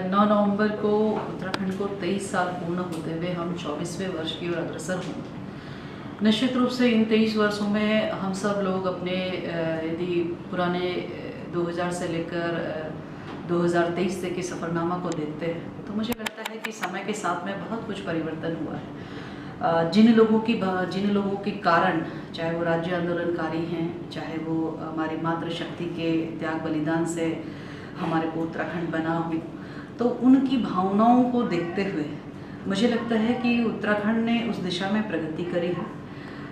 9 नवंबर को उत्तराखंड को 23 साल पूर्ण होते हुए हम 24वें वर्ष की ओर अग्रसर होंगे। निश्चित रूप से इन 23 वर्षों में हम सब लोग अपने यदि पुराने 2000 से लेकर 2023 तक के सफ़रनामा को देखते हैं तो मुझे लगता है कि समय के साथ में बहुत कुछ परिवर्तन हुआ है। जिन लोगों के कारण, चाहे वो राज्य आंदोलनकारी हैं, चाहे वो हमारी मातृशक्ति के त्याग बलिदान से हमारे को उत्तराखंड बना हो, तो उनकी भावनाओं को देखते हुए मुझे लगता है कि उत्तराखंड ने उस दिशा में प्रगति करी है।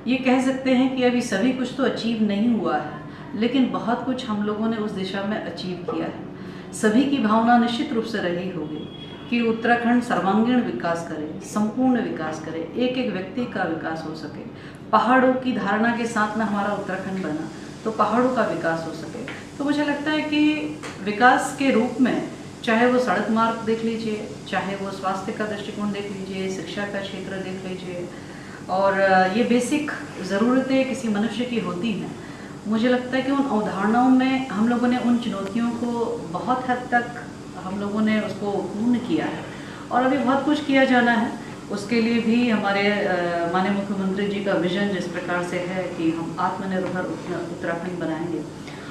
ये कह सकते हैं कि अभी सभी कुछ तो अचीव नहीं हुआ है, लेकिन बहुत कुछ हम लोगों ने उस दिशा में अचीव किया है। सभी की भावना निश्चित रूप से रही होगी कि उत्तराखंड सर्वांगीण विकास करे, संपूर्ण विकास करे, एक एक व्यक्ति का विकास हो सके। पहाड़ों की धारणा के साथ में हमारा उत्तराखंड बना तो पहाड़ों का विकास हो सके। तो मुझे लगता है कि विकास के रूप में चाहे वो सड़क मार्ग देख लीजिए, चाहे वो स्वास्थ्य का दृष्टिकोण देख लीजिए, शिक्षा का क्षेत्र देख लीजिए, और ये बेसिक ज़रूरतें किसी मनुष्य की होती हैं। मुझे लगता है कि उन अवधारणाओं में हम लोगों ने उन चुनौतियों को बहुत हद तक हम लोगों ने उसको पूर्ण किया है, और अभी बहुत कुछ किया जाना है। उसके लिए भी हमारे माननीय मुख्यमंत्री जी का विजन जिस प्रकार से है कि हम आत्मनिर्भर उत्तराखंड बनाएंगे,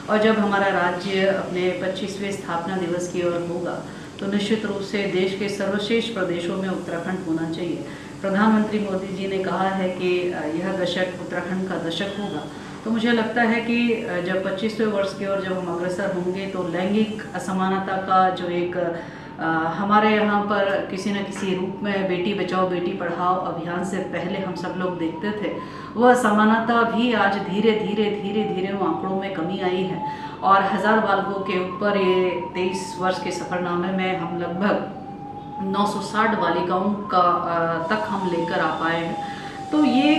और जब हमारा राज्य अपने 25वें स्थापना दिवस की ओर होगा तो निश्चित रूप से देश के सर्वश्रेष्ठ प्रदेशों में उत्तराखंड होना चाहिए। प्रधानमंत्री मोदी जी ने कहा है कि यह दशक उत्तराखंड का दशक होगा, तो मुझे लगता है कि जब 25वें वर्ष की ओर जब हम अग्रसर होंगे तो लैंगिक असमानता का जो एक हमारे यहाँ पर किसी न किसी रूप में बेटी बचाओ बेटी पढ़ाओ अभियान से पहले हम सब लोग देखते थे, वह असमानता भी आज धीरे धीरे वो आंकड़ों में कमी आई है, और 1000 बालकों के ऊपर ये 23 वर्ष के सफ़रनामे में हम लगभग 960 बालिकाओं का तक हम लेकर आ पाए हैं। तो ये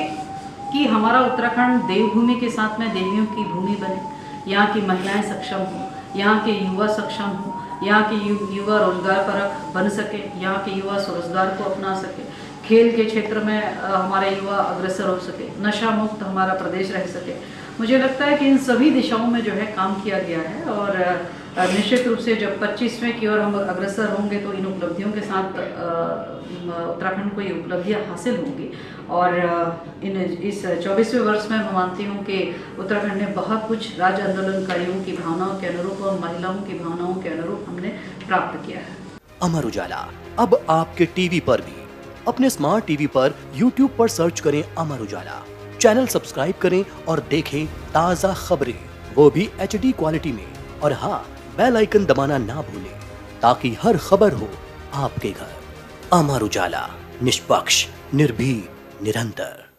कि हमारा उत्तराखंड देवभूमि के साथ में देवियों की भूमि बने, यहाँ की महिलाएं सक्षम हों, यहाँ के युवा सक्षम हों, यहाँ के युवा रोजगार परक बन सके, यहाँ के युवा स्वरोजगार को अपना सके, खेल के क्षेत्र में हमारे युवा अग्रसर हो सके, नशा मुक्त हमारा प्रदेश रह सके। मुझे लगता है कि इन सभी दिशाओं में जो है काम किया गया है, और निश्चित रूप से जब 25वें की ओर हम अग्रसर होंगे तो इन उपलब्धियों के साथ उत्तराखंड को ये उपलब्धियाँ हासिल होंगी। और इस 24वें वर्ष में मैं मानती हूँ कि उत्तराखंड ने बहुत कुछ राज्य आंदोलनकारियों की भावनाओं के अनुरूप और महिलाओं की भावनाओं के अनुरूप हमने प्राप्त किया है। अमर उजाला अब आपके टीवी पर भी। अपने स्मार्ट टीवी पर YouTube पर सर्च करें अमर उजाला, चैनल सब्सक्राइब करें और देखें ताज़ा खबरें, वो भी HD क्वालिटी में। और हाँ, बेल आइकन दबाना ना भूलें ताकि हर खबर हो आपके घर। अमर उजाला, निष्पक्ष, निर्भीक, निरंतर।